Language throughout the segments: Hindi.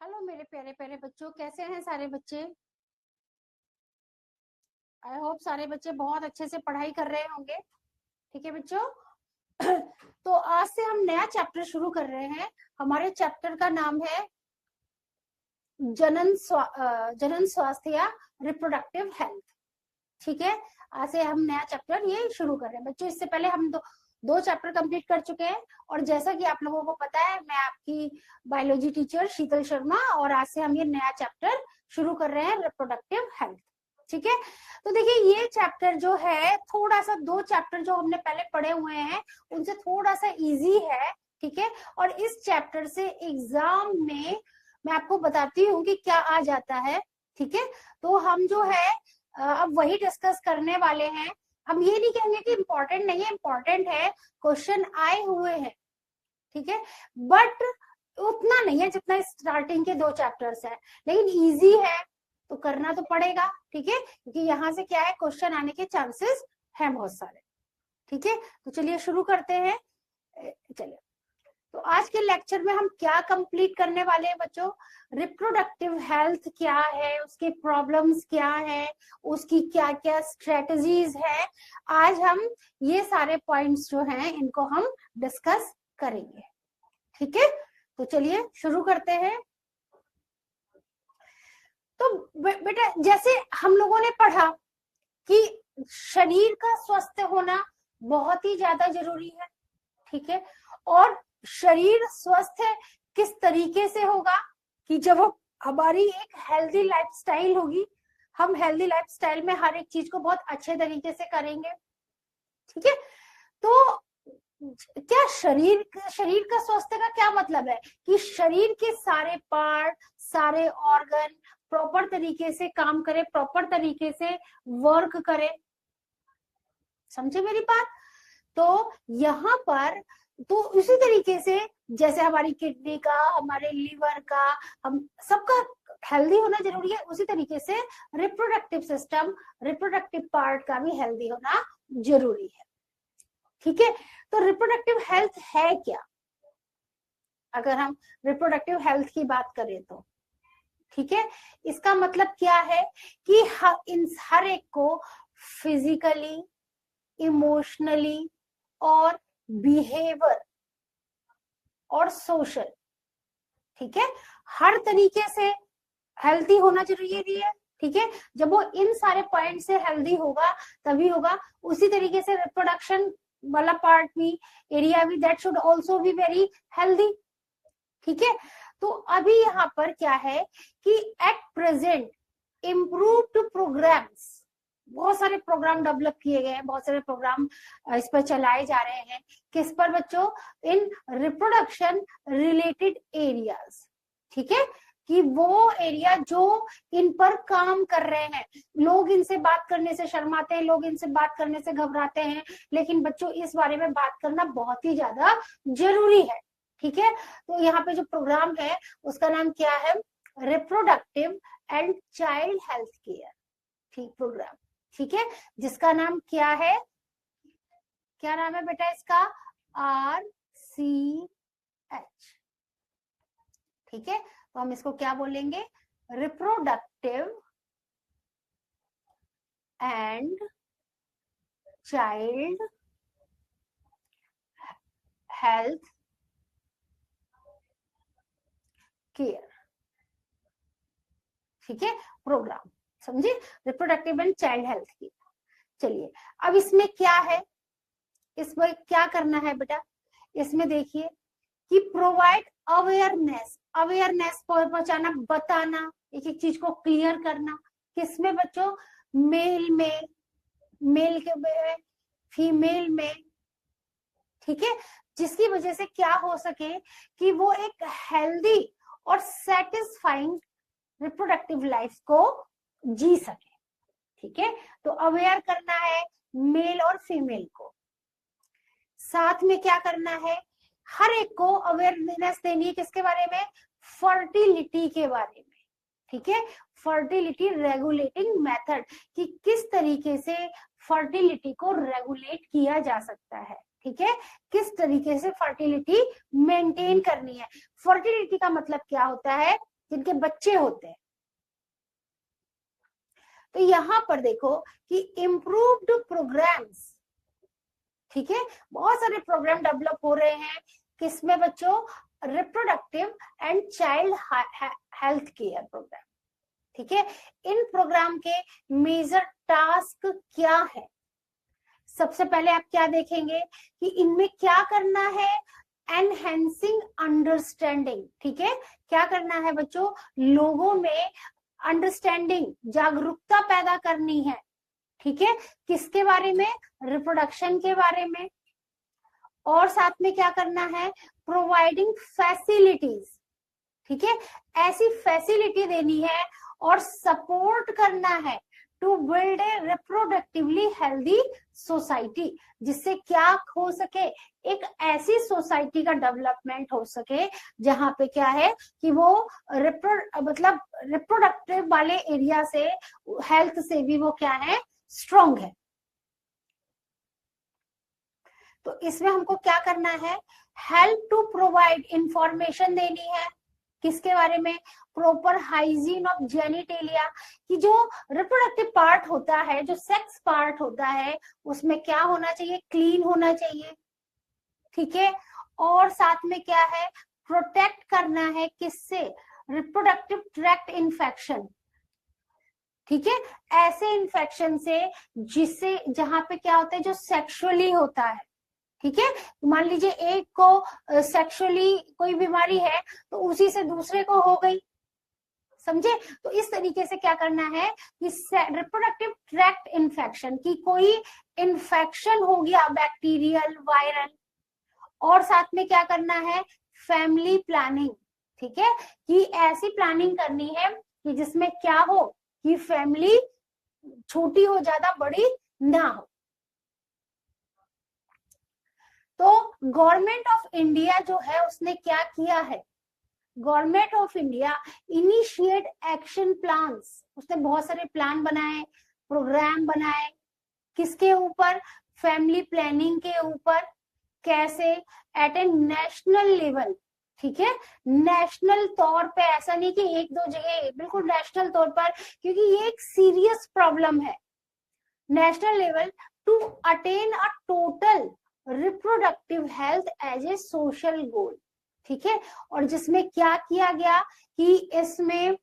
हेलो मेरे प्यारे प्यारे बच्चों, कैसे हैं सारे बच्चे। आई होप सारे बच्चे बहुत अच्छे से पढ़ाई कर रहे होंगे। ठीक है बच्चों। तो आज से हम नया चैप्टर शुरू कर रहे हैं। हमारे चैप्टर का नाम है जनन स्वास्थ्य या रिप्रोडक्टिव हेल्थ। ठीक है, आज से हम नया चैप्टर ये शुरू कर रहे हैं बच्चों। इससे पहले हम दो चैप्टर कंप्लीट कर चुके हैं। और जैसा कि आप लोगों को पता है, मैं आपकी बायोलॉजी टीचर शीतल शर्मा, और आज से हम ये नया चैप्टर शुरू कर रहे हैं, रिप्रोडक्टिव हेल्थ। ठीक है, तो देखिए ये चैप्टर जो है थोड़ा सा, दो चैप्टर जो हमने पहले पढ़े हुए हैं उनसे थोड़ा सा इजी है। ठीक है, और इस चैप्टर से एग्जाम में मैं आपको बताती हूँ कि क्या आ जाता है। ठीक है, तो हम जो है अब वही डिस्कस करने वाले हैं। हम ये नहीं कहेंगे कि इम्पोर्टेंट नहीं है, इम्पोर्टेंट है, क्वेश्चन आए हुए हैं। ठीक है, बट उतना नहीं है जितना स्टार्टिंग के दो चैप्टर्स है, लेकिन इजी है तो करना तो पड़ेगा। ठीक है, क्योंकि यहाँ से क्या है, क्वेश्चन आने के चांसेस हैं बहुत सारे। ठीक है, तो चलिए शुरू करते हैं। चलिए, तो आज के लेक्चर में हम क्या कंप्लीट करने वाले हैं बच्चों, रिप्रोडक्टिव हेल्थ क्या है, उसके प्रॉब्लम्स क्या है, उसकी क्या क्या स्ट्रेटजीज है। आज हम ये सारे पॉइंट्स जो हैं इनको हम डिस्कस करेंगे। ठीक है, तो चलिए शुरू करते हैं। तो बेटा, जैसे हम लोगों ने पढ़ा कि शरीर का स्वस्थ होना बहुत ही ज्यादा जरूरी है। ठीक है, और शरीर स्वस्थ है किस तरीके से होगा कि जब हमारी एक हेल्दी लाइफस्टाइल होगी, हम हेल्दी लाइफस्टाइल में हर एक चीज को बहुत अच्छे तरीके से करेंगे। ठीक है, तो क्या शरीर का स्वास्थ्य का क्या मतलब है कि शरीर के सारे पार्ट, सारे ऑर्गन प्रॉपर तरीके से काम करे, प्रॉपर तरीके से वर्क करे। समझे मेरी बात। तो यहाँ पर तो उसी तरीके से जैसे हमारी किडनी का, हमारे लिवर का, हम सबका हेल्दी होना जरूरी है, उसी तरीके से रिप्रोडक्टिव सिस्टम, रिप्रोडक्टिव पार्ट का भी हेल्दी होना जरूरी है। ठीक है, तो रिप्रोडक्टिव हेल्थ है क्या, अगर हम रिप्रोडक्टिव हेल्थ की बात करें तो। ठीक है, इसका मतलब क्या है कि इन हर एक को फिजिकली, इमोशनली और बिहेवियर और सोशल, ठीक है, हर तरीके से हेल्दी होना जरूरी है। ठीक है, जब वो इन सारे पॉइंट से हेल्दी होगा तभी होगा। उसी तरीके से रिप्रोडक्शन वाला पार्ट भी, एरिया भी, that should also be very healthy. ठीक है, तो अभी यहाँ पर क्या है कि एट प्रेजेंट इम्प्रूव्ड प्रोग्राम्स, बहुत सारे प्रोग्राम डेवलप किए गए हैं, बहुत सारे प्रोग्राम इस पर चलाए जा रहे हैं। किस पर बच्चों, इन रिप्रोडक्शन रिलेटेड एरियाज। ठीक है, कि वो एरिया जो इन पर काम कर रहे हैं। लोग इनसे बात करने से शर्माते हैं, लोग इनसे बात करने से घबराते हैं, लेकिन बच्चों इस बारे में बात करना बहुत ही ज्यादा जरूरी है। ठीक है, तो यहाँ पे जो प्रोग्राम है उसका नाम क्या है, reproductive and child health care. ठीक, प्रोग्राम। ठीक है, जिसका नाम क्या है, क्या नाम है बेटा इसका, RCH। ठीक है, तो हम इसको क्या बोलेंगे, reproductive and child health care. ठीक है, प्रोग्राम, समझे, reproductive and child health care. चलिए, अब इसमें क्या है, इसमें क्या करना है बेटा, इसमें देखिए कि प्रोवाइड अवेयरनेस, अवेयरनेस पहुंचाना, बताना, एक एक चीज को क्लियर करना। किसमें बच्चों, मेल में, मेल के में, फीमेल में। ठीक है, जिसकी वजह से क्या हो सके कि वो एक हेल्दी और सेटिस्फाइंग रिप्रोडक्टिव लाइफ को जी सके। ठीक है, तो अवेयर करना है मेल और फीमेल को। साथ में क्या करना है, हर एक को अवेयरनेस देनी है, किसके बारे में, फर्टिलिटी के बारे में। ठीक है, फर्टिलिटी रेगुलेटिंग मेथड, कि किस तरीके से फर्टिलिटी को रेगुलेट किया जा सकता है। ठीक है, किस तरीके से फर्टिलिटी मेंटेन करनी है। फर्टिलिटी का मतलब क्या होता है जिनके बच्चे होते हैं। तो यहाँ पर देखो कि इम्प्रूव्ड प्रोग्राम्स, ठीक है, बहुत सारे प्रोग्राम डेवलप हो रहे हैं किसमें बच्चों, reproductive and child health care programme, ठीक है। इन प्रोग्राम के मेजर टास्क क्या है, सबसे पहले आप क्या देखेंगे कि इनमें क्या करना है, एनहेंसिंग अंडरस्टैंडिंग, ठीक है, क्या करना है बच्चों, लोगों में अंडरस्टैंडिंग, जागरूकता पैदा करनी है, ठीक है, किसके बारे में, रिप्रोडक्शन के बारे में। और साथ में क्या करना है, प्रोवाइडिंग फैसिलिटीज, ठीक है, ऐसी फैसिलिटी देनी है और सपोर्ट करना है to build a reproductively healthy society, जिससे क्या हो सके, एक ऐसी सोसाइटी का डेवलपमेंट हो सके जहां पे क्या है कि वो मतलब रिप्रोडक्टिव वाले एरिया से, हेल्थ से भी वो क्या है, स्ट्रॉन्ग है। तो इसमें हमको क्या करना है, हेल्प टू प्रोवाइड इंफॉर्मेशन देनी है, किसके बारे में, प्रॉपर हाइजीन ऑफ जेनिटेलिया, कि जो रिप्रोडक्टिव पार्ट होता है, जो सेक्स पार्ट होता है, उसमें क्या होना चाहिए, क्लीन होना चाहिए, ठीक है। और साथ में क्या है, प्रोटेक्ट करना है किससे, रिप्रोडक्टिव ट्रैक्ट इन्फेक्शन, ठीक है, ऐसे इन्फेक्शन से जिससे, जहां पे क्या होता है, जो सेक्सुअली होता है, ठीक है, मान लीजिए एक को सेक्सुअली कोई बीमारी है तो उसी से दूसरे को हो गई, समझे। तो इस तरीके से क्या करना है कि रिप्रोडक्टिव ट्रैक्ट इन्फेक्शन की कोई इन्फेक्शन हो गया, बैक्टीरियल, वायरल। और साथ में क्या करना है, फैमिली प्लानिंग, ठीक है, कि ऐसी प्लानिंग करनी है कि जिसमें क्या हो कि फैमिली छोटी हो, ज्यादा बड़ी ना हो। तो गवर्नमेंट ऑफ इंडिया जो है उसने क्या किया है, government of India initiate action plans, उसने बहुत सारे प्लान बनाए, प्रोग्राम बनाए, किसके ऊपर, फैमिली प्लानिंग के ऊपर, कैसे, एट ए नेशनल लेवल, ठीक है, नेशनल तौर पे, ऐसा नहीं कि एक दो जगह, बिल्कुल नेशनल तौर पर, क्योंकि ये एक सीरियस प्रॉब्लम है। National level to attain a total reproductive health as a social goal, ठीक है। और जिसमें क्या किया गया कि इसमें,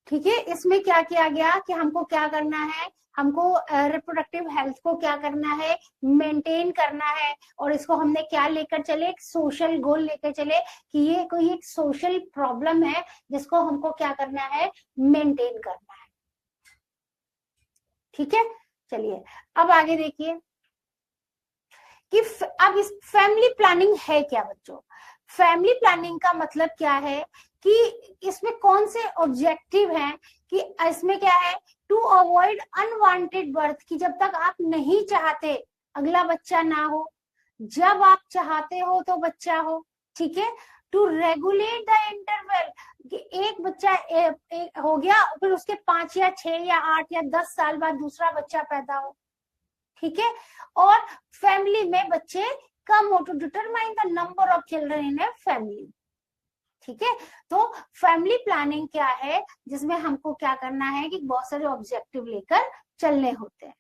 ठीक है, इसमें क्या किया गया कि हमको क्या करना है, हमको रिप्रोडक्टिव हेल्थ को क्या करना है, मेंटेन करना है। और इसको हमने क्या लेकर चले, एक सोशल गोल लेकर चले कि ये कोई एक सोशल प्रॉब्लम है जिसको हमको क्या करना है, मेंटेन करना है, ठीक है। चलिए अब आगे देखिए कि अब इस फैमिली प्लानिंग है क्या बच्चों, फैमिली प्लानिंग का मतलब क्या है कि इसमें कौन से ऑब्जेक्टिव हैं, कि इसमें क्या है, टू अवॉइड अनवांटेड बर्थ, कि जब तक आप नहीं चाहते अगला बच्चा ना हो, जब आप चाहते हो तो बच्चा हो, ठीक है। टू रेगुलेट द इंटरवल, कि एक बच्चा एक हो गया, फिर उसके 5 या 6 या 8 या 10 साल बाद दूसरा बच्चा पैदा हो, ठीक है। और फैमिली में बच्चे कम हो, to determine the number of children in a family, ठीक है। तो फैमिली प्लानिंग क्या है, जिसमें हमको क्या करना है कि बहुत सारे ऑब्जेक्टिव लेकर चलने होते हैं।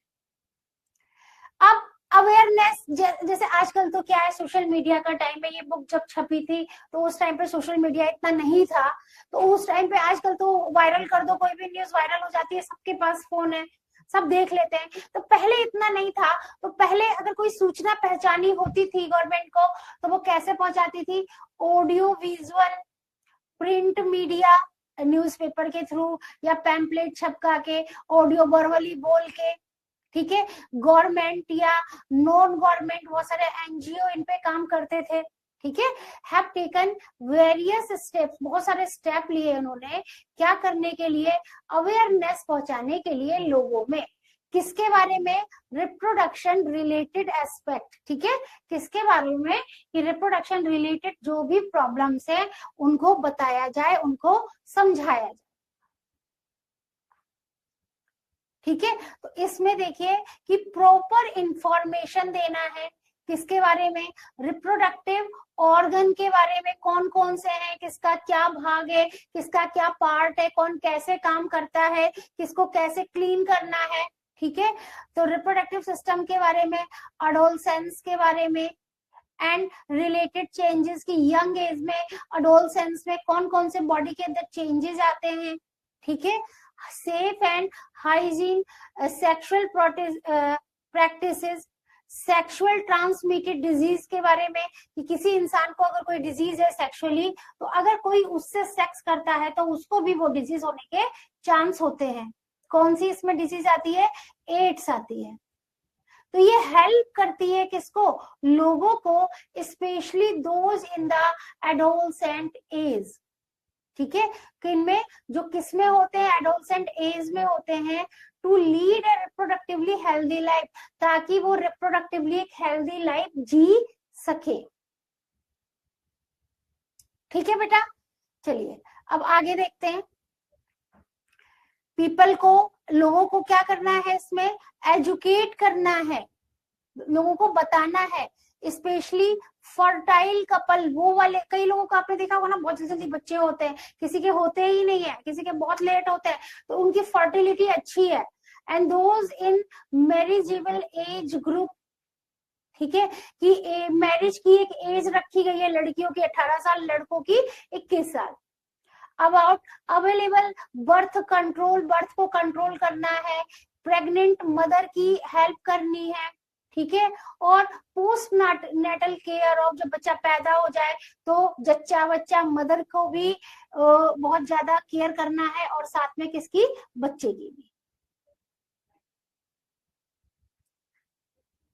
अब अवेयरनेस, जैसे आजकल तो क्या है, सोशल मीडिया का टाइम है, ये बुक जब छपी थी तो उस टाइम पे सोशल मीडिया इतना नहीं था, तो उस टाइम पे, आजकल तो वायरल कर दो, कोई भी न्यूज वायरल हो जाती है, सबके पास फोन है, सब देख लेते हैं। तो पहले इतना नहीं था, तो पहले अगर कोई सूचना पहचानी होती थी गवर्नमेंट को तो वो कैसे पहुंचाती थी, audio visual, print media, newspaper के थ्रू, या पैम्पलेट छपका के, ऑडियो वर्बली बोल के, ठीक है। गवर्नमेंट या नॉन गवर्नमेंट बहुत सारे एनजीओ इन पे काम करते थे, ठीक है, हैव टेकन वेरियस स्टेप्स, बहुत सारे स्टेप लिए उन्होंने, क्या करने के लिए, अवेयरनेस पहुंचाने के लिए लोगों में, किसके बारे में, रिप्रोडक्शन रिलेटेड एस्पेक्ट, ठीक है, किसके बारे में, कि रिप्रोडक्शन रिलेटेड जो भी प्रॉब्लम्स है उनको बताया जाए, उनको समझाया जाए, ठीक है। तो इसमें देखिए कि प्रॉपर इंफॉर्मेशन देना है, किसके बारे में, रिप्रोडक्टिव ऑर्गन के बारे में, कौन कौन से हैं, किसका क्या भाग है, किसका क्या पार्ट है, कौन कैसे काम करता है, किसको कैसे क्लीन करना है, ठीक है। तो रिप्रोडक्टिव सिस्टम के बारे में, अडोलसेंस के बारे में, एंड रिलेटेड चेंजेस की यंग एज में, अडोलसेंस में कौन कौन से बॉडी के अंदर चेंजेस आते हैं, ठीक है। Safe and hygiene sexual practices, sexual transmitted disease के बारे में कि किसी इंसान को अगर कोई डिजीज है सेक्सुअली, तो अगर कोई उससे सेक्स करता है तो उसको भी वो डिजीज होने के चांस होते हैं। कौन सी इसमें डिजीज आती है, एड्स आती है। तो ये हेल्प करती है किसको, लोगों को, specially those in the adolescent age, ठीक है। किनमें, जो किसमें होते हैं, एडोलसेंट एज में होते हैं, to lead a reproductively healthy life, ताकि वो रिप्रोडक्टिवली एक हेल्दी लाइफ जी सके, ठीक है बेटा। चलिए अब आगे देखते हैं। पीपल को, लोगों को क्या करना है, इसमें एजुकेट करना है, लोगों को बताना है, स्पेशली फर्टाइल कपल, वो वाले, कई लोगों को आपने देखा होगा ना, बहुत जल्दी बच्चे होते हैं, किसी के होते ही नहीं है, किसी के बहुत लेट होते हैं, तो उनकी फर्टिलिटी अच्छी है। And those in marriageable age group, ठीक है, कि मैरिज की एक एज रखी गई है, लड़कियों की 18 साल, लड़कों की 21 साल। About available birth control, birth को कंट्रोल करना है, प्रेग्नेंट मदर की हेल्प करनी है, ठीक है। और पोस्ट नेटल केयर ऑफ, जब बच्चा पैदा हो जाए तो जच्चा बच्चा मदर को भी बहुत ज्यादा केयर करना है, और साथ में किसकी, बच्चे की भी।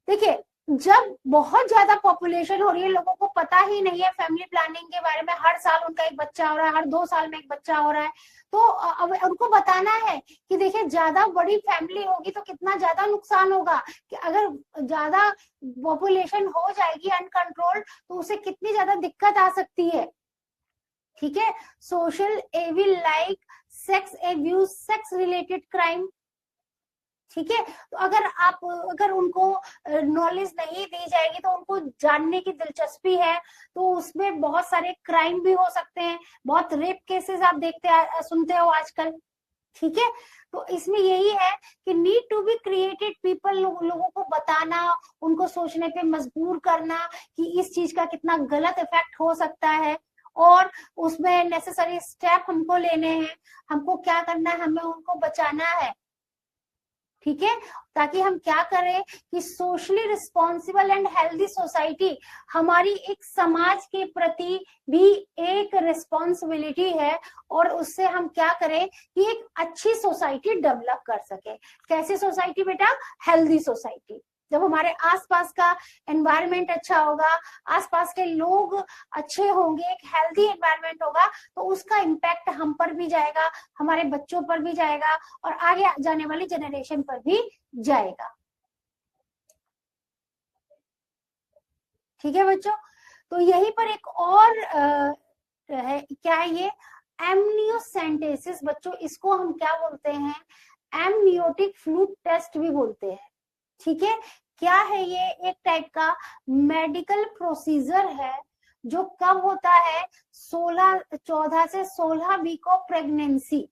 देखिए, जब बहुत ज्यादा पॉपुलेशन हो रही है, लोगों को पता ही नहीं है फैमिली प्लानिंग के बारे में, हर साल उनका एक बच्चा हो रहा है, हर 2 साल में एक बच्चा हो रहा है, तो अब उनको बताना है कि देखिए ज्यादा बड़ी फैमिली होगी तो कितना ज्यादा नुकसान होगा, कि अगर ज्यादा पॉपुलेशन हो जाएगी अनकंट्रोल तो उसे कितनी ज्यादा दिक्कत आ सकती है, ठीक है। Social evil like sex abuse, sex related crime, ठीक है। तो अगर उनको नॉलेज नहीं दी जाएगी, तो उनको जानने की दिलचस्पी है, तो उसमें बहुत सारे क्राइम भी हो सकते हैं, बहुत रेप केसेस आप सुनते हो आजकल, ठीक है। तो इसमें यही है कि need to be created people, लोगों को बताना, उनको सोचने पे मजबूर करना कि इस चीज का कितना गलत इफेक्ट हो सकता है, और उसमें नेसेसरी स्टेप हमको लेने हैं, हमको क्या करना है, हमें उनको बचाना है, ठीक है। ताकि हम क्या करें कि socially responsible and healthy society, हमारी एक समाज के प्रति भी एक रिस्पॉन्सिबिलिटी है, और उससे हम क्या करें कि एक अच्छी सोसाइटी डेवलप कर सके। कैसी सोसाइटी बेटा, हेल्दी सोसाइटी। जब हमारे आसपास का एनवायरनमेंट अच्छा होगा, आसपास के लोग अच्छे होंगे, एक हेल्दी एनवायरनमेंट होगा, तो उसका इम्पैक्ट हम पर भी जाएगा, हमारे बच्चों पर भी जाएगा, और आगे जाने वाली जनरेशन पर भी जाएगा, ठीक है बच्चों। तो यहीं पर एक और है, क्या है ये, एमनियोसेंटेसिस। बच्चों इसको हम क्या बोलते हैं, एमनियोटिक फ्लूइड टेस्ट भी बोलते हैं, ठीक है। क्या है ये, एक टाइप का मेडिकल प्रोसीजर है, जो कब होता है, 14 से 16 वीक ऑफ प्रेगनेंसी,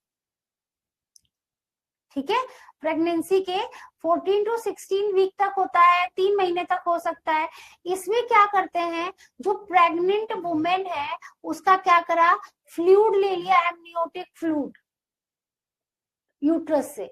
ठीक है। प्रेगनेंसी के 14 टू 16 वीक तक होता है, 3 महीने तक हो सकता है। इसमें क्या करते हैं, जो प्रेग्नेंट वुमेन है उसका क्या करा, फ्लूइड ले लिया, एमनियोटिक फ्लूइड यूट्रस से,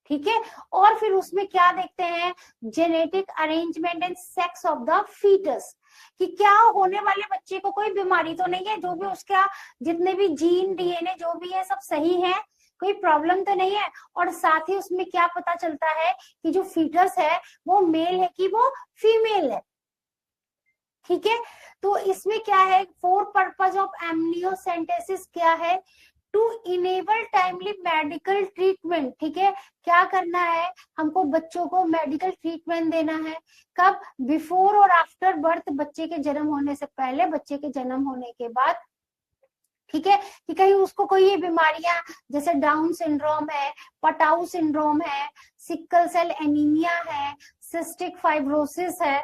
ठीक है। और फिर उसमें क्या देखते हैं, genetic arrangement and sex of the foetus, कि क्या होने वाले बच्चे को कोई बीमारी तो नहीं है, जो भी उसका जितने भी जीन डीएनए जो भी है सब सही है, कोई प्रॉब्लम तो नहीं है। और साथ ही उसमें क्या पता चलता है कि जो फीटस है वो मेल है कि वो फीमेल है, ठीक है। तो इसमें क्या है, फोर पर्पज ऑफ एमनियोसेंटेसिस क्या है, to enable timely medical treatment, ठीक है। क्या करना है, हमको बच्चों को मेडिकल ट्रीटमेंट देना है, कब, बिफोर और आफ्टर बर्थ, बच्चे के जन्म होने से पहले, बच्चे के जन्म होने के बाद, ठीक है। कि कहीं उसको कोई ये बीमारियां जैसे डाउन सिंड्रोम है, पटाऊ सिंड्रोम है, सिकल सेल एनीमिया है, सिस्टिक फाइब्रोसिस है,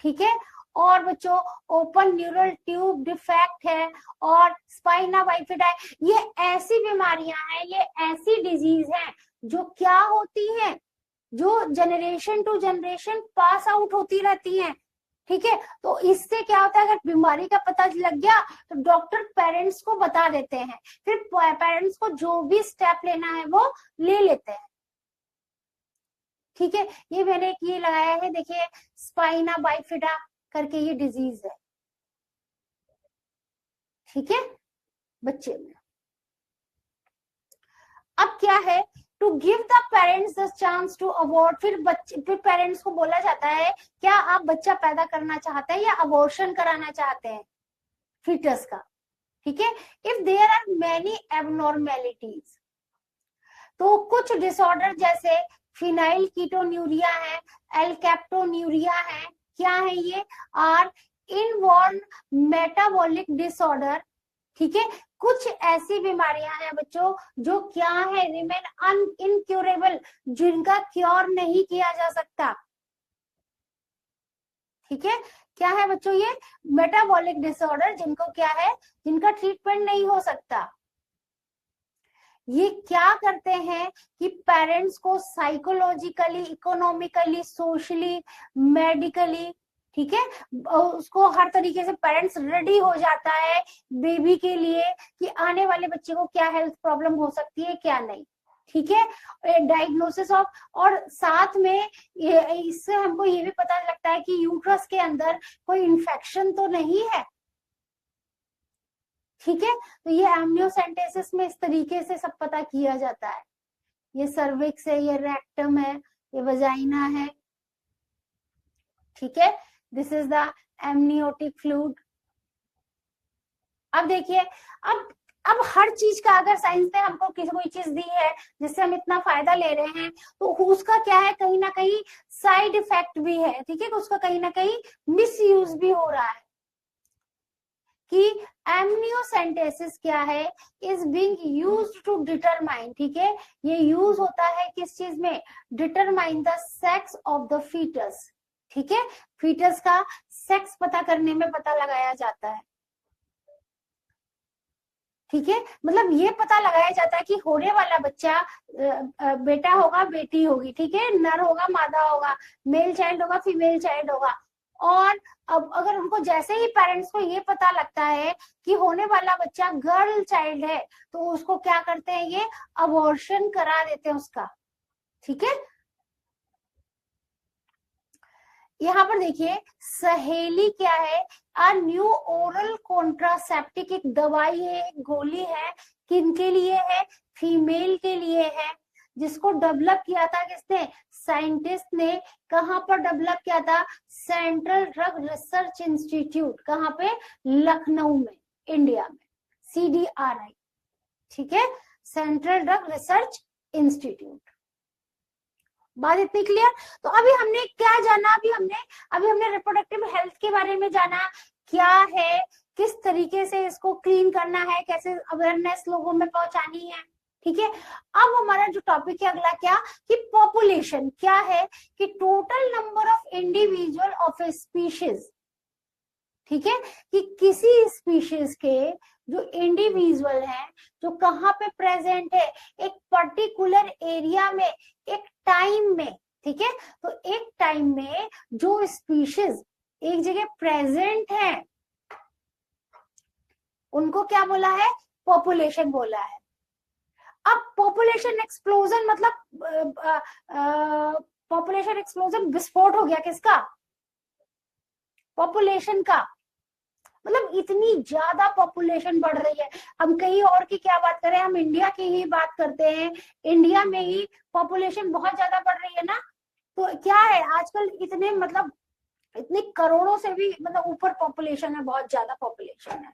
ठीक है। और बच्चों ओपन न्यूरल ट्यूब डिफेक्ट है और स्पाइना बाइफिडा, ये ऐसी बीमारियां हैं, ये ऐसी डिजीज हैं जो क्या होती हैं, जो generation to generation pass out होती रहती हैं। ठीक है, तो इससे क्या होता है, अगर बीमारी का पता लग गया तो डॉक्टर पेरेंट्स को बता देते हैं, फिर पेरेंट्स को जो भी स्टेप लेना है वो ले लेते हैं। ठीक है, ये मैंने एक ये लगाया है, देखिए स्पाइना बाइफिडा करके ये डिजीज है। ठीक है बच्चे में, अब क्या है, to give the parents the chance to abort, फिर पेरेंट्स को बोला जाता है क्या आप बच्चा पैदा करना चाहते हैं या अबॉर्शन कराना चाहते हैं फीटस का। ठीक है, if there are many abnormalities, तो कुछ डिसऑर्डर जैसे फिनाइल कीटोन्यूरिया है, एल्केप्टोन्यूरिया है, क्या है ये, आर इनबॉर्न मेटाबॉलिक डिसऑर्डर। ठीक है, कुछ ऐसी बीमारियां हैं बच्चों जो क्या है, रिमेन इनक्यूरेबल, जिनका क्योर नहीं किया जा सकता। ठीक है, क्या है बच्चों, ये मेटाबॉलिक डिसऑर्डर जिनको क्या है, जिनका ट्रीटमेंट नहीं हो सकता। ये क्या करते हैं कि पेरेंट्स को साइकोलॉजिकली, इकोनॉमिकली, सोशली, मेडिकली, ठीक है, उसको हर तरीके से पेरेंट्स रेडी हो जाता है बेबी के लिए कि आने वाले बच्चे को क्या हेल्थ प्रॉब्लम हो सकती है क्या नहीं। ठीक है, डायग्नोसिस ऑफ, और साथ में इससे हमको ये भी पता लगता है कि यूट्रस के अंदर कोई इन्फेक्शन तो नहीं है। ठीक है, तो ये एमनियोसेंटेसिस में इस तरीके से सब पता किया जाता है। ये सर्विक्स है, ये रेक्टम है, ये वजाइना है। ठीक है, this is the amniotic fluid. अब देखिए, अब हर चीज का अगर साइंस ने हमको किसी कोई चीज दी है जिससे हम इतना फायदा ले रहे हैं, तो उसका क्या है, कहीं ना कहीं साइड इफेक्ट भी है। ठीक है, उसका कहीं ना कहीं मिस यूज भी हो रहा है कि एमनियोसेंटेसिस क्या है, is being used to determine. ठीक है, ये यूज होता है किस चीज में, determine the sex of the foetus. ठीक है, फीटस का सेक्स पता करने में पता लगाया जाता है। ठीक है, मतलब ये पता लगाया जाता है कि होने वाला बच्चा बेटा होगा बेटी होगी, ठीक है, नर होगा मादा होगा, मेल चाइल्ड होगा फीमेल चाइल्ड होगा। और अब अगर उनको जैसे ही पेरेंट्स को ये पता लगता है कि होने वाला बच्चा गर्ल चाइल्ड है, तो उसको क्या करते हैं, ये अबॉर्शन करा देते हैं उसका। ठीक है, यहाँ पर देखिए सहेली क्या है, अ न्यू ओरल कॉन्ट्रासेप्टिक, एक दवाई है, एक गोली है, किनके लिए है, फीमेल के लिए है, जिसको डेवलप किया था किसने, साइंटिस्ट ने। कहां पर डेवलप किया था, सेंट्रल ड्रग रिसर्च इंस्टीट्यूट, कहां पे, लखनऊ में, इंडिया में, CDRI। ठीक है, सेंट्रल ड्रग रिसर्च इंस्टीट्यूट। बात इतनी क्लियर। तो अभी हमने क्या जाना, अभी हमने रिप्रोडक्टिव हेल्थ के बारे में जाना, क्या है, किस तरीके से इसको क्लीन करना है, कैसे अवेयरनेस लोगों में पहुंचानी है। ठीक है, अब हमारा जो टॉपिक है अगला क्या, कि पॉपुलेशन क्या है, कि total number of individual of A species. ठीक है, कि किसी स्पीशीज के जो इंडिविजुअल है, जो कहाँ पे प्रेजेंट है, एक पर्टिकुलर एरिया में, एक टाइम में। ठीक है, तो एक टाइम में जो स्पीशीज एक जगह प्रेजेंट है, उनको क्या बोला है, पॉपुलेशन बोला है। अब पॉपुलेशन एक्सप्लोजन मतलब पॉपुलेशन एक्सप्लोजन, विस्फोट हो गया किसका, पॉपुलेशन का। मतलब इतनी ज्यादा पॉपुलेशन बढ़ रही है, हम कहीं और की क्या बात करें, हम इंडिया की ही बात करते हैं, इंडिया में ही पॉपुलेशन बहुत ज्यादा बढ़ रही है ना। तो क्या है आजकल, इतने मतलब इतने करोड़ों से भी मतलब ऊपर पॉपुलेशन है, बहुत ज्यादा पॉपुलेशन है।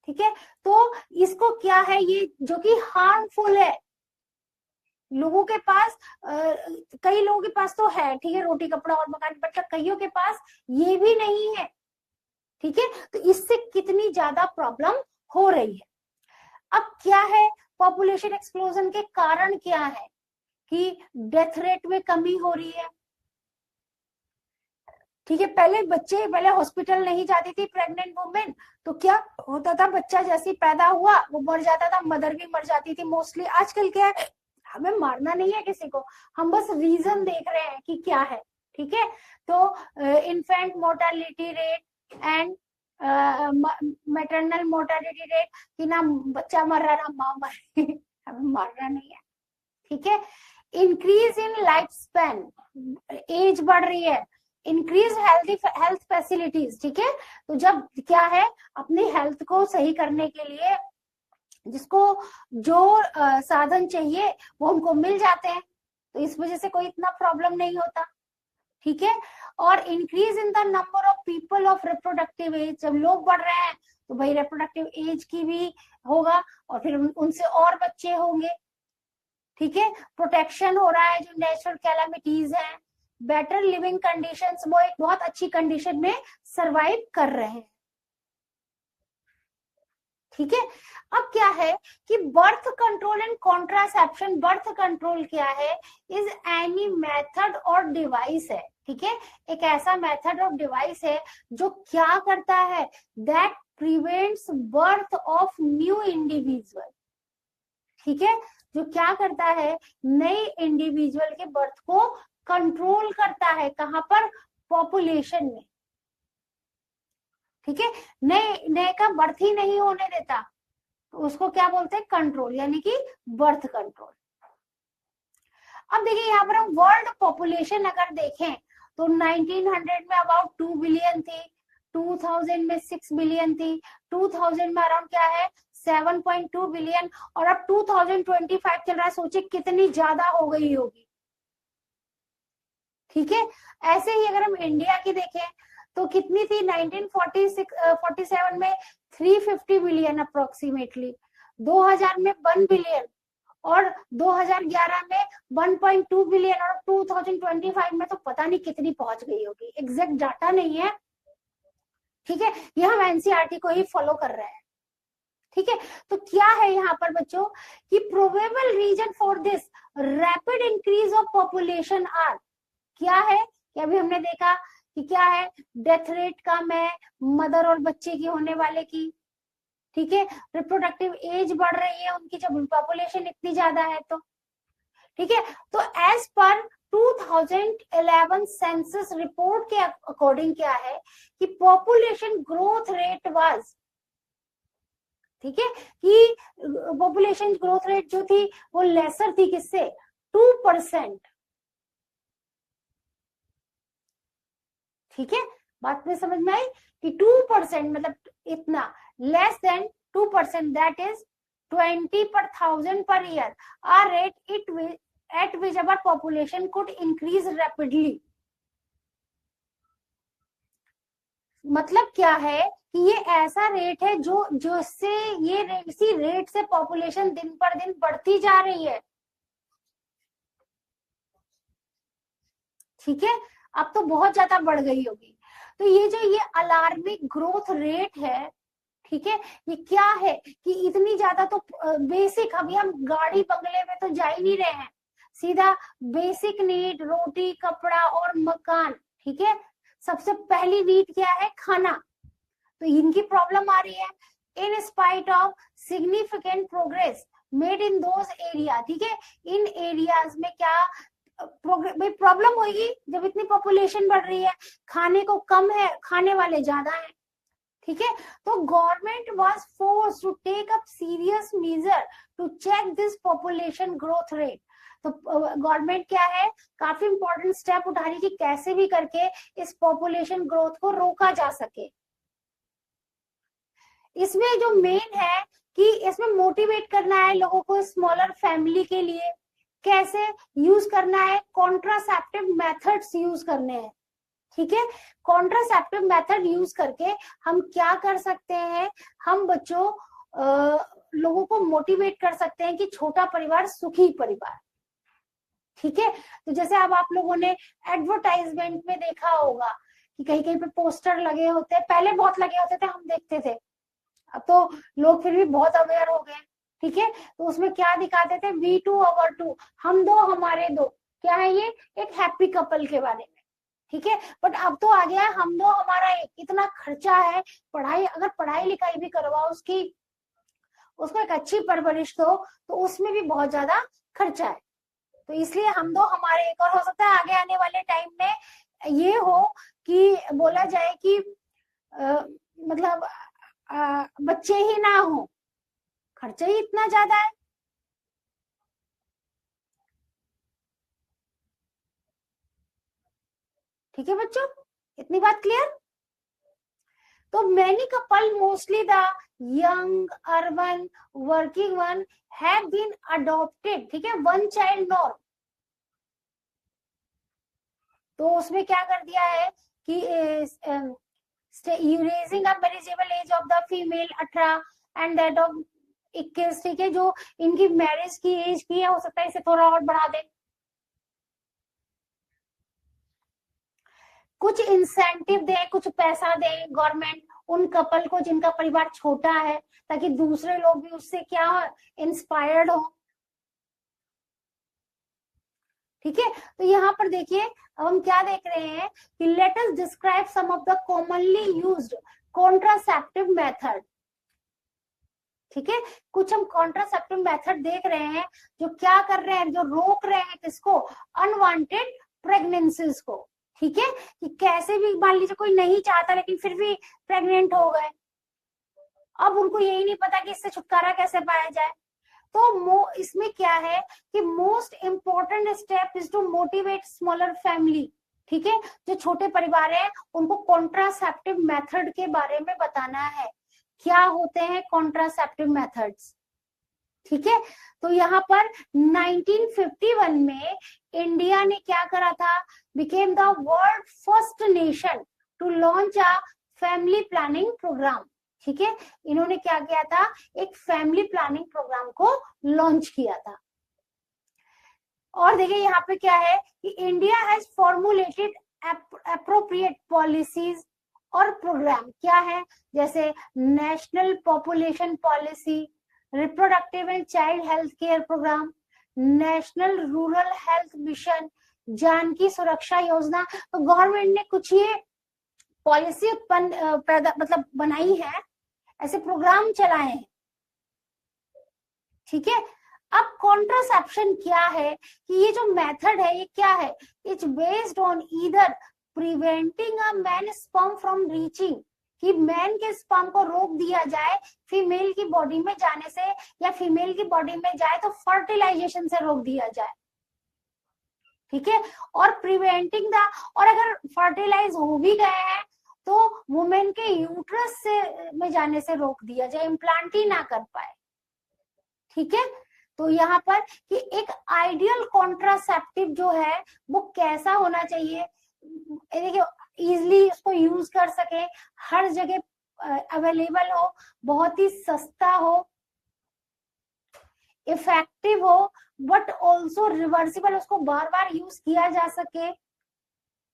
ठीक है, तो इसको क्या है, ये जो कि हार्मफुल है लोगों के पास, कई लोगों के पास तो है, ठीक है, रोटी कपड़ा और मकान, बट कईयों के पास ये भी नहीं है। ठीक है, तो इससे कितनी ज्यादा प्रॉब्लम हो रही है। अब क्या है, पॉपुलेशन एक्सप्लोजन के कारण क्या है, कि डेथ रेट में कमी हो रही है। ठीक है, पहले हॉस्पिटल नहीं जाती थी प्रेग्नेंट वुमेन, तो क्या होता था, बच्चा जैसे पैदा हुआ वो मर जाता था, मदर भी मर जाती थी मोस्टली। आजकल क्या है, हमें मारना नहीं है किसी को, हम बस रीजन देख रहे हैं कि क्या है। ठीक है, तो infant mortality rate and maternal mortality rate, कि ना बच्चा मर रहा ना माँ मर रही, हमें मारना नहीं है। ठीक है, increase in life span, age बढ़ रही है, इंक्रीज हेल्थ फैसिलिटीज। ठीक है, तो जब क्या है, अपनी हेल्थ को सही करने के लिए जिसको जो साधन चाहिए वो हमको मिल जाते हैं, तो इस वजह से कोई इतना प्रॉब्लम नहीं होता। ठीक है, और increase in the number of people of reproductive age, जब लोग बढ़ रहे हैं तो भाई रिप्रोडक्टिव एज की भी होगा और फिर उनसे और बच्चे होंगे। ठीक है, प्रोटेक्शन हो रहा है जो नेचुरल कैलामिटीज हैं, बेटर लिविंग कंडीशंस, वो एक बहुत अच्छी कंडीशन में सरवाइव कर रहे हैं। ठीक है, अब क्या है कि birth control and contraception, birth control क्या है, इज एनी मेथड और डिवाइस है। ठीक है, एक ऐसा मेथड और डिवाइस है जो क्या करता है, that prevents birth of new individual. ठीक है, जो क्या करता है, नए इंडिविजुअल के बर्थ को कंट्रोल करता है, कहां पर, पॉपुलेशन में। ठीक है, नए का बर्थ ही नहीं होने देता, तो उसको क्या बोलते हैं, कंट्रोल, यानी कि बर्थ कंट्रोल। अब देखिए यहाँ पर हम वर्ल्ड पॉपुलेशन अगर देखें तो 1900 में अबाउट 2 बिलियन थी, 2000 में 6 बिलियन थी, 2000 में अराउंड क्या है 7.2 बिलियन, और अब 2025 चल रहा है, सोचिए कितनी ज्यादा हो गई होगी। ठीक है, ऐसे ही अगर हम इंडिया की देखें तो कितनी थी, 1947 में 350 बिलियन अप्रोक्सीमेटली, 2000 में 1 बिलियन, और 2011 में 1.2 बिलियन, और 2025 में तो पता नहीं कितनी पहुंच गई होगी, एग्जैक्ट डाटा नहीं है। ठीक है, ये हम एनसीईआरटी को ही फॉलो कर रहे हैं। ठीक है, तो क्या है यहाँ पर बच्चों कि probable reason for this rapid increase of population are, क्या है कि अभी हमने देखा कि क्या है, डेथ रेट कम है मदर और बच्चे की होने वाले की। ठीक है, रिप्रोडक्टिव एज बढ़ रही है उनकी, जब पॉपुलेशन इतनी ज्यादा है तो। ठीक है, तो एज पर 2011 सेंसस रिपोर्ट के अकॉर्डिंग क्या है कि पॉपुलेशन ग्रोथ रेट वाज, ठीक है, कि पॉपुलेशन ग्रोथ रेट जो थी वो लेसर थी, किससे, 2%। ठीक है, बात में समझ में आई कि 2% मतलब इतना, less than 2%, that is 20 per 1000 per year, a rate at which our population could increase rapidly। मतलब क्या है कि ये ऐसा रेट है जो इससे इसी रेट से पॉपुलेशन दिन पर दिन बढ़ती जा रही है। ठीक है, अब तो बहुत ज्यादा बढ़ गई होगी। तो ये अलार्मिंग ग्रोथ रेट है, ठीक है, ये क्या है कि इतनी ज्यादा, तो बेसिक, अभी हम गाड़ी बंगले में तो जा ही नहीं रहे हैं, सीधा बेसिक नीड, रोटी कपड़ा और मकान। ठीक है, सबसे पहली नीड क्या है, खाना, तो इनकी प्रॉब्लम आ रही है। In spite of significant progress made in those area, ठीक है, इन एरियाज में क्या प्रॉब्लम होगी, जब इतनी पॉपुलेशन बढ़ रही है, खाने को कम है, खाने वाले ज्यादा है। ठीक है, तो government was forced to take up serious measure to check this population growth rate. तो गवर्नमेंट क्या है, काफी इंपॉर्टेंट स्टेप उठा रही है कि कैसे भी करके इस पॉपुलेशन ग्रोथ को रोका जा सके। इसमें जो मेन है कि इसमें मोटिवेट करना है लोगों को स्मॉलर फैमिली के लिए, कैसे यूज करना है, कॉन्ट्रासेप्टिव मेथड्स यूज करने हैं। ठीक है, कॉन्ट्रासेप्टिव मेथड यूज करके हम क्या कर सकते हैं, हम बच्चों लोगों को मोटिवेट कर सकते हैं कि छोटा परिवार सुखी परिवार। ठीक है, तो जैसे अब आप लोगों ने एडवर्टाइजमेंट में देखा होगा कि कहीं कहीं पे पोस्टर लगे होते हैं, पहले बहुत लगे होते थे, हम देखते थे, अब तो लोग फिर भी बहुत अवेयर हो गए। ठीक है, तो उसमें क्या दिखाते थे, We2 our 2, हम दो हमारे दो, क्या है ये, एक हैप्पी कपल के बारे में। ठीक है। बट अब तो आ गया है, हम दो हमारा एक, इतना खर्चा है, पढ़ाई, अगर पढ़ाई लिखाई भी करवाओ उसकी, उसको एक अच्छी परवरिश दो, तो उसमें भी बहुत ज्यादा खर्चा है। तो इसलिए हम दो हमारे एक, और हो सकता है आगे आने वाले टाइम में ये हो कि बोला जाए कि मतलब बच्चे ही ना हो, खर्चा ही इतना ज्यादा है। ठीक है बच्चों, इतनी बात क्लियर? तो many couple, mostly the young urban working one, have been adopted, ठीक है, one child norm। तो उसमें क्या कर दिया है कि raising up marriageable age of the female 18 and that of 21, ठीक है, जो इनकी मैरिज की एज की है, हो सकता है इसे थोड़ा और बढ़ा दे। कुछ इंसेंटिव दे, कुछ पैसा दे गवर्नमेंट उन कपल को जिनका परिवार छोटा है, ताकि दूसरे लोग भी उससे क्या इंस्पायर्ड हो। ठीक है, तो यहाँ पर देखिए, अब हम क्या देख रहे हैं कि let us describe some of the commonly used contraceptive method. ठीक है, कुछ हम कॉन्ट्रासेप्टिव मेथड देख रहे हैं जो क्या कर रहे हैं, जो रोक रहे हैं किसको, अनवांटेड प्रेगनेंसीज को। ठीक है, कि कैसे भी मान लीजिए कोई नहीं चाहता लेकिन फिर भी प्रेग्नेंट हो गए, अब उनको यही नहीं पता कि इससे छुटकारा कैसे पाया जाए। तो इसमें क्या है कि most important step is to motivate smaller family. ठीक है, जो छोटे परिवार है उनको कॉन्ट्रासेप्टिव मेथड के बारे में बताना है, क्या होते हैं कॉन्ट्रासेप्टिव मेथड्स। ठीक है, तो यहाँ पर 1951 में इंडिया ने क्या करा था, became the world first nation to launch a family planning programme. ठीक है, इन्होंने क्या किया था, एक फैमिली प्लानिंग प्रोग्राम को लॉन्च किया था। और देखिए यहाँ पे क्या है कि India has formulated appropriate policies और प्रोग्राम, क्या है, जैसे national population policy, reproductive and child health care programme, national rural health mission, Janki Suraksha Yojana. तो गवर्नमेंट ने कुछ ये पॉलिसी उत्पन्न मतलब बनाई है, ऐसे प्रोग्राम चलाए हैं। ठीक है, अब कॉन्ट्रासेप्शन क्या है कि ये जो मेथड है ये क्या है, it's based on either preventing a man sperm from reaching, कि मैन के स्पर्म को रोक दिया जाए फीमेल की बॉडी में जाने से, या फीमेल की बॉडी में जाए तो फर्टिलाइजेशन से रोक दिया जाए। ठीक है, और प्रिवेंटिंग द, और अगर फर्टिलाइज हो भी गए हैं तो वुमेन के यूट्रस से में जाने से रोक दिया जाए, इम्प्लांट ही ना कर पाए। ठीक है, तो यहाँ पर कि एक आइडियल कॉन्ट्रासेप्टिव जो है वो कैसा होना चाहिए, देखिए इजिली उसको यूज कर सके, हर जगह अवेलेबल हो, बहुत ही सस्ता हो, इफेक्टिव हो, बट ऑल्सो रिवर्सिबल, उसको बार बार यूज किया जा सके।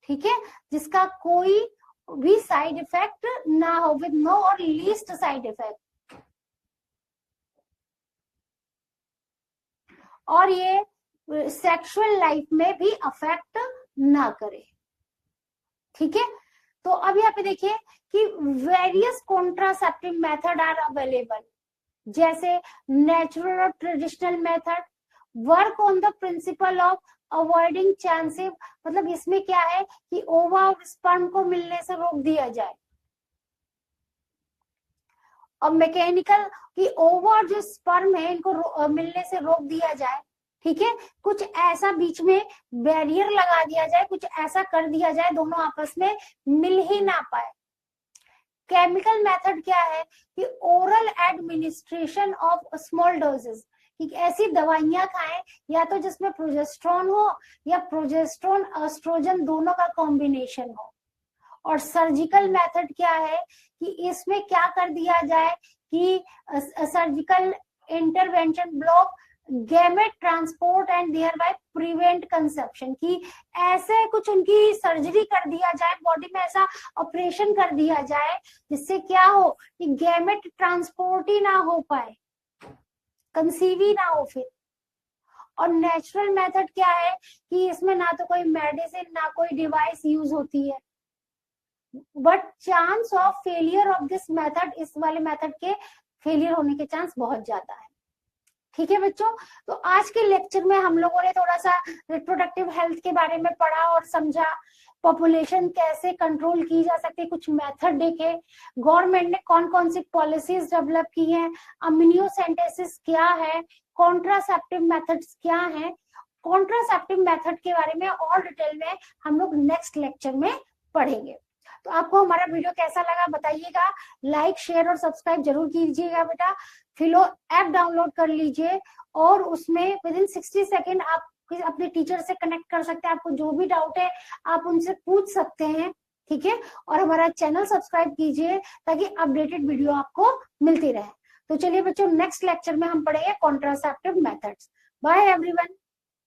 ठीक है, जिसका कोई भी साइड इफेक्ट ना हो, विद नो और लीस्ट साइड इफेक्ट, और ये सेक्सुअल लाइफ में भी अफेक्ट ना करे। ठीक है, तो अब यहाँ पे देखिए कि various contraceptive method are available, जैसे नेचुरल और traditional method, work on the principle of avoiding chances, मतलब इसमें क्या है कि ओवा और स्पर्म को मिलने से रोक दिया जाए, और मैकेनिकल कि ओवा और जो स्पर्म है इनको मिलने से रोक दिया जाए। ठीक है, कुछ ऐसा बीच में बैरियर लगा दिया जाए, कुछ ऐसा कर दिया जाए दोनों आपस में मिल ही ना पाए। केमिकल मेथड क्या है कि oral administration of small doses, कि ऐसी दवाइयां खाएं या तो जिसमें प्रोजेस्ट्रॉन हो या प्रोजेस्ट्रॉन एस्ट्रोजन दोनों का कॉम्बिनेशन हो। और सर्जिकल मेथड क्या है कि इसमें क्या कर दिया जाए कि surgical intervention block gamete transport and thereby prevent conception, की ऐसे कुछ उनकी सर्जरी कर दिया जाए, बॉडी में ऐसा ऑपरेशन कर दिया जाए जिससे क्या हो कि गैमेट ट्रांसपोर्ट ही ना हो पाए, कंसीव ही ना हो फिर, और नेचुरल मेथड क्या है कि इसमें ना तो कोई मेडिसिन ना कोई डिवाइस यूज होती है, but chance of failure of this method, इस वाले मेथड के फेलियर होने के चांस बहुत ज्यादा है। ठीक है बच्चों, तो आज के लेक्चर में हम लोगों ने थोड़ा सा रिप्रोडक्टिव हेल्थ के बारे में पढ़ा और समझा, पॉपुलेशन कैसे कंट्रोल की जा सकती है, कुछ मेथड देखे, गवर्नमेंट ने कौन कौन सी पॉलिसीज डेवलप की हैं, अम्नियोसेंटेसिस क्या है, कॉन्ट्रासेप्टिव मेथड्स क्या है। कॉन्ट्रासेप्टिव मेथड के बारे में और डिटेल में हम लोग नेक्स्ट लेक्चर में पढ़ेंगे। तो आपको हमारा वीडियो कैसा लगा बताइएगा, लाइक शेयर और सब्सक्राइब जरूर कीजिएगा बेटा। फिलो ऐप डाउनलोड कर लीजिए और उसमें विद इन 60 सेकेंड आप अपने टीचर से कनेक्ट कर सकते हैं, आपको जो भी डाउट है आप उनसे पूछ सकते हैं। ठीक है, और हमारा चैनल सब्सक्राइब कीजिए ताकि अपडेटेड वीडियो आपको मिलती रहे। तो चलिए बच्चों, नेक्स्ट लेक्चर में हम पढ़ेंगे कॉन्ट्रासेप्टिव मेथड्स। Bye everyone.